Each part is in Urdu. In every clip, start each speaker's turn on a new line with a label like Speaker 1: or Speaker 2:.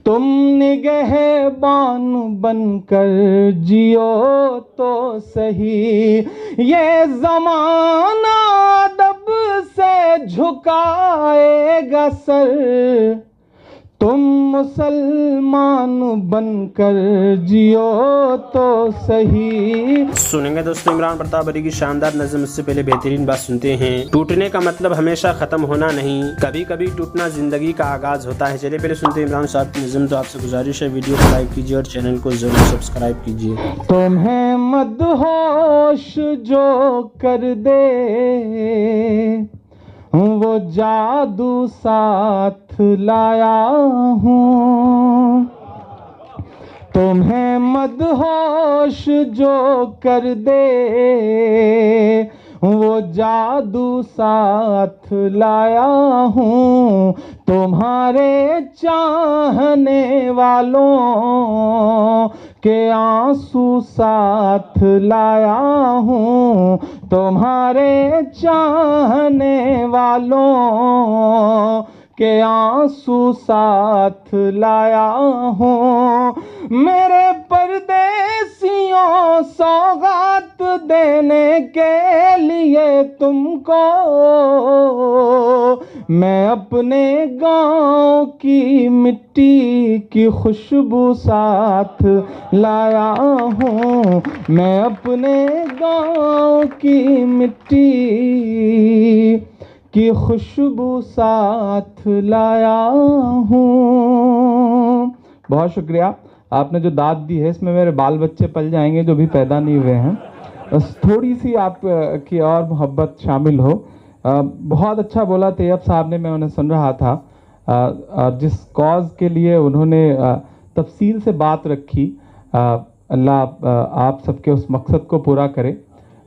Speaker 1: تم نگہبان بن کر جیو تو صحیح، یہ زمانہ ادب سے جھکائے گا سر، تم مسلمان بن کر جیو تو صحیح۔
Speaker 2: سنیں گے دوستوں عمران پرتاپ بری کی شاندار نظم۔ اس سے پہلے بہترین بات سنتے ہیں، ٹوٹنے کا مطلب ہمیشہ ختم ہونا نہیں، کبھی کبھی ٹوٹنا زندگی کا آغاز ہوتا ہے۔ چلیے پہلے سنتے ہیں عمران صاحب کی نظم۔ تو آپ سے گزارش ہے ویڈیو کو لائک کیجیے اور چینل کو ضرور سبسکرائب کیجیے۔
Speaker 1: تمہیں مدہوش جو کر دے وہ جادو ساتھ لایا ہوں، تمہیں مدہوش جو کر دے وہ جادو ساتھ لایا ہوں، تمہارے چاہنے والوں کے آنسو ساتھ لایا ہوں، تمہارے چاہنے والوں کے آنسو ساتھ لایا ہوں، میرے پردیسیوں سوغات دینے کے لیے تم کو میں اپنے گاؤں کی مٹی کی خوشبو ساتھ لایا ہوں، میں اپنے گاؤں کی مٹی کی خوشبو ساتھ لایا ہوں۔ بہت شکریہ، آپ نے جو داد دی ہے اس میں میرے بال بچے پل جائیں گے جو بھی پیدا نہیں ہوئے ہیں، بس تھوڑی سی آپ کی اور محبت شامل ہو۔ بہت اچھا بولا طیب صاحب نے، میں انہیں سن رہا تھا، اور جس کاز کے لیے انہوں نے تفصیل سے بات رکھی، اللہ آپ سب کے اس مقصد کو پورا کرے۔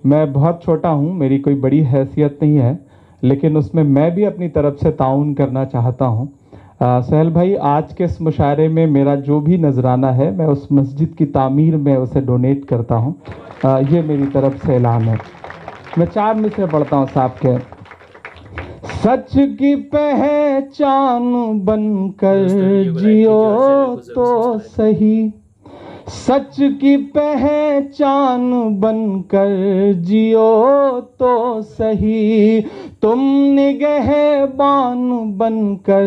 Speaker 1: میں بہت چھوٹا ہوں، میری کوئی بڑی حیثیت نہیں ہے، لیکن اس میں بھی اپنی طرف سے تعاون کرنا چاہتا ہوں۔ سہیل بھائی، آج کے اس مشاعرے میں میرا جو بھی نذرانہ ہے میں اس مسجد کی تعمیر میں اسے ڈونیٹ کرتا ہوں، یہ میری طرف سے اعلان ہے۔ میں 4 مصرے پڑھتا ہوں صاحب کے۔ سچ کی پہچان بن کر جیو تو صحیح، سچ کی پہچان بن کر جیو تو صحیح، تم نگہبان بن کر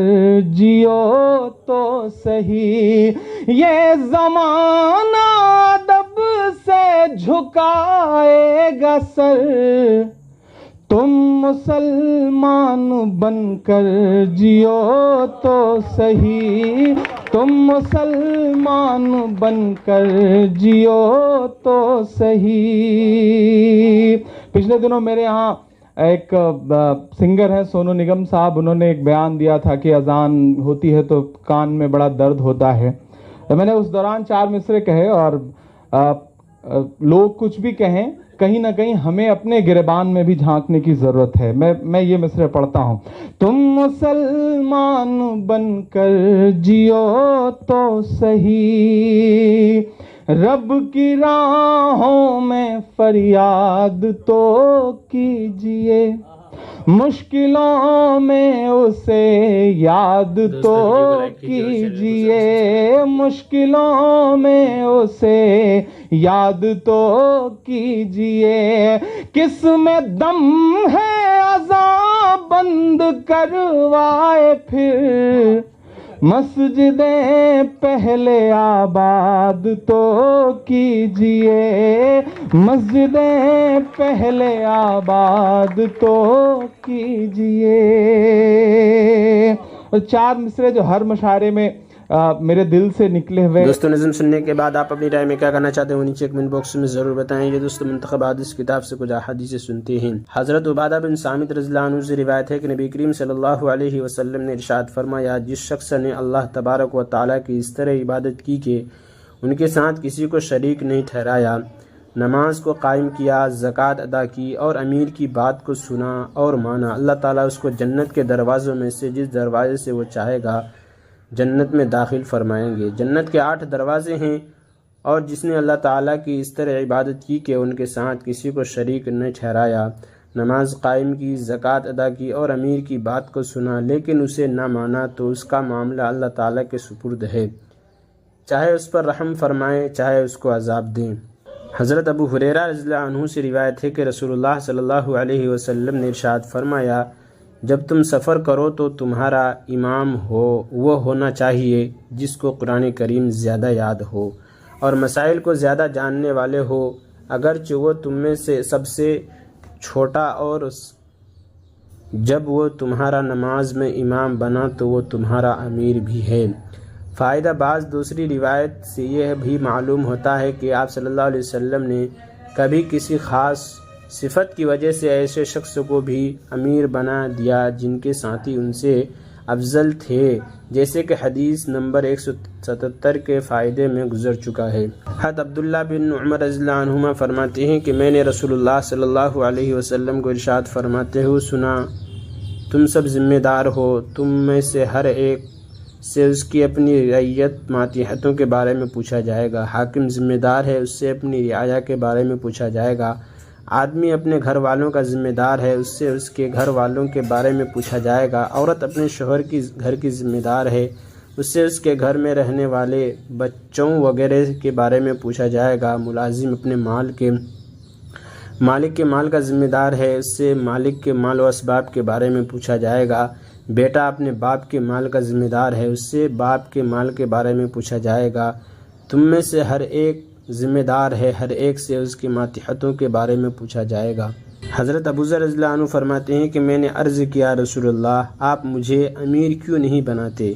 Speaker 1: جیو تو صحیح، یہ زمانہ ادب سے جھکائے گا سر، تم مسلمان بن کر جیو تو صحیح، تم مسلمان بن کر جیو تو صحیح۔ پچھلے دنوں میرے ہاں ایک سنگر ہیں سونو نگم صاحب، انہوں نے ایک بیان دیا تھا کہ اذان ہوتی ہے تو کان میں بڑا درد ہوتا ہے، تو میں نے اس دوران 4 مصرے کہے، اور لوگ کچھ بھی کہیں، کہیں نہ کہیں ہمیں اپنے گریبان میں بھی جھانکنے کی ضرورت ہے۔ میں یہ مصرے پڑھتا ہوں۔ تم مسلمان بن کر جیو تو صحیح، رب کی راہوں میں فریاد تو کیجئے، مشکلوں میں اسے یاد تو کیجئے، مشکلوں میں اسے یاد تو کیجئے، کس میں دم ہے اذان بند کروائے پھر، مسجدیں پہلے آباد تو کیجئے، مسجدیں پہلے آباد تو کیجئے۔ 4 مصرے جو ہر مشاعرے میں میرے دل سے نکلے ہوئے۔
Speaker 2: دوستوں نظم سننے کے بعد آپ اپنی رائے میں کیا کہنا چاہتے ہیں وہ نیچے کمنٹ باکس میں ضرور بتائیں گے۔ دوستوں منتخب حدیث کتاب سے کچھ احادیث سنتے ہیں۔ حضرت عبادہ بن صامت رضی اللہ عنہ سے روایت ہے کہ نبی کریم صلی اللہ علیہ وسلم نے ارشاد فرمایا، جس شخص نے اللہ تبارک و تعالیٰ کی اس طرح عبادت کی کہ ان کے ساتھ کسی کو شریک نہیں ٹھہرایا، نماز کو قائم کیا، زکوٰۃ ادا کی اور امیر کی بات کو سنا اور مانا، اللہ تعالیٰ اس کو جنت کے دروازوں میں سے جس دروازے سے وہ چاہے گا جنت میں داخل فرمائیں گے۔ جنت کے 8 دروازے ہیں، اور جس نے اللہ تعالیٰ کی اس طرح عبادت کی کہ ان کے ساتھ کسی کو شریک نہ ٹھہرایا، نماز قائم کی، زکوٰۃ ادا کی اور امیر کی بات کو سنا لیکن اسے نہ مانا تو اس کا معاملہ اللہ تعالیٰ کے سپرد ہے، چاہے اس پر رحم فرمائیں چاہے اس کو عذاب دیں۔ حضرت ابو ہریرہ رضی اللہ عنہ سے روایت ہے کہ رسول اللہ صلی اللہ علیہ وسلم نے ارشاد فرمایا، جب تم سفر کرو تو تمہارا امام وہ ہونا چاہیے جس کو قرآن کریم زیادہ یاد ہو اور مسائل کو زیادہ جاننے والے ہو، اگرچہ وہ تم میں سے سب سے چھوٹا، اور جب وہ تمہارا نماز میں امام بنا تو وہ تمہارا امیر بھی ہے۔ فائدہ بعض دوسری روایت سے یہ بھی معلوم ہوتا ہے کہ آپ صلی اللہ علیہ وسلم نے کبھی کسی خاص صفت کی وجہ سے ایسے شخص کو بھی امیر بنا دیا جن کے ساتھی ان سے افضل تھے، جیسے کہ حدیث نمبر 177 کے فائدے میں گزر چکا ہے۔ حضرت عبداللہ بن عمر رضی اللہ عنہما فرماتے ہیں کہ میں نے رسول اللہ صلی اللہ علیہ وسلم کو ارشاد فرماتے ہوئے سنا، تم سب ذمہ دار ہو، تم میں سے ہر ایک سے اس کی اپنی رعیت ماتحتوں کے بارے میں پوچھا جائے گا، حاکم ذمہ دار ہے، اس سے اپنی رعایا کے بارے میں پوچھا جائے گا، آدمی اپنے گھر والوں کا ذمہ دار ہے، اس سے اس کے گھر والوں کے بارے میں پوچھا جائے گا، عورت اپنے شوہر کی گھر کی ذمہ دار ہے، اس سے اس کے گھر میں رہنے والے بچوں وغیرہ کے بارے میں پوچھا جائے گا، ملازم اپنے مالک کے مال کا ذمہ دار ہے، اس سے مالک کے مال و اسباب کے بارے میں پوچھا جائے گا، بیٹا اپنے باپ کے مال کا ذمہ دار ہے، اس سے باپ کے مال کے بارے میں پوچھا جائے گا، تم میں سے ہر ایک ذمہ دار ہے، ہر ایک سے اس کی ماتحتوں کے بارے میں پوچھا جائے گا۔ حضرت ابوذر رضی اللہ عنہ فرماتے ہیں کہ میں نے عرض کیا، رسول اللہ آپ مجھے امیر کیوں نہیں بناتے؟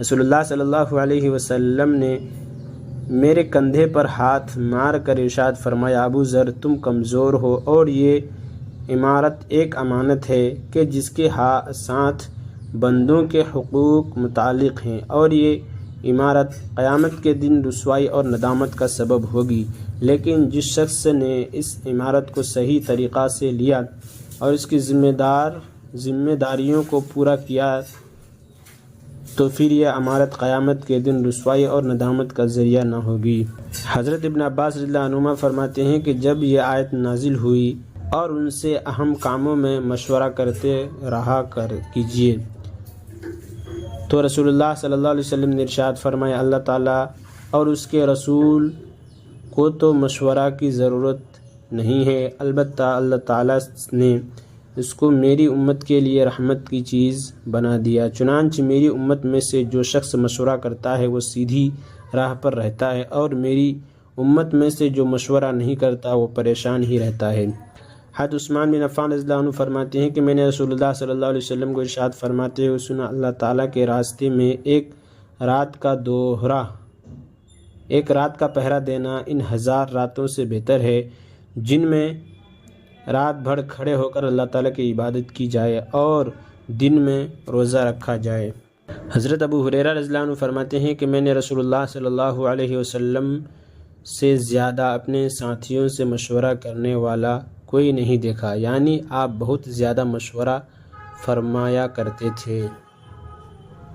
Speaker 2: رسول اللہ صلی اللہ علیہ وسلم نے میرے کندھے پر ہاتھ مار کر ارشاد فرمایا، ابوذر تم کمزور ہو اور یہ امارت ایک امانت ہے کہ جس کے ساتھ بندوں کے حقوق متعلق ہیں، اور یہ عمارت قیامت کے دن رسوائی اور ندامت کا سبب ہوگی، لیکن جس شخص نے اس عمارت کو صحیح طریقہ سے لیا اور اس کی ذمہ داریوں کو پورا کیا تو پھر یہ عمارت قیامت کے دن رسوائی اور ندامت کا ذریعہ نہ ہوگی۔ حضرت ابن عباس رضی اللہ عنہما فرماتے ہیں کہ جب یہ آیت نازل ہوئی اور ان سے اہم کاموں میں مشورہ کرتے رہا کیجیے، تو رسول اللہ صلی اللہ علیہ وسلم نے ارشاد فرمایا، اللہ تعالیٰ اور اس کے رسول کو تو مشورہ کی ضرورت نہیں ہے، البتہ اللہ تعالیٰ نے اس کو میری امت کے لیے رحمت کی چیز بنا دیا، چنانچہ میری امت میں سے جو شخص مشورہ کرتا ہے وہ سیدھی راہ پر رہتا ہے، اور میری امت میں سے جو مشورہ نہیں کرتا وہ پریشان ہی رہتا ہے۔ حضرت عثمان بن عفان رضی اللہ عنہ فرماتے ہیں کہ میں نے رسول اللہ صلی اللہ علیہ وسلم کو ارشاد فرماتے ہوئے سنا، اللہ تعالیٰ کے راستے میں ایک رات کا پہرا دینا ان 1000 راتوں سے بہتر ہے جن میں رات بھر کھڑے ہو کر اللہ تعالیٰ کی عبادت کی جائے اور دن میں روزہ رکھا جائے۔ حضرت ابو ہریرہ رضی اللہ عنہ فرماتے ہیں کہ میں نے رسول اللہ صلی اللہ علیہ وسلم سے زیادہ اپنے ساتھیوں سے مشورہ کرنے والا کوئی نہیں دیکھا، یعنی آپ بہت زیادہ مشورہ فرمایا کرتے تھے۔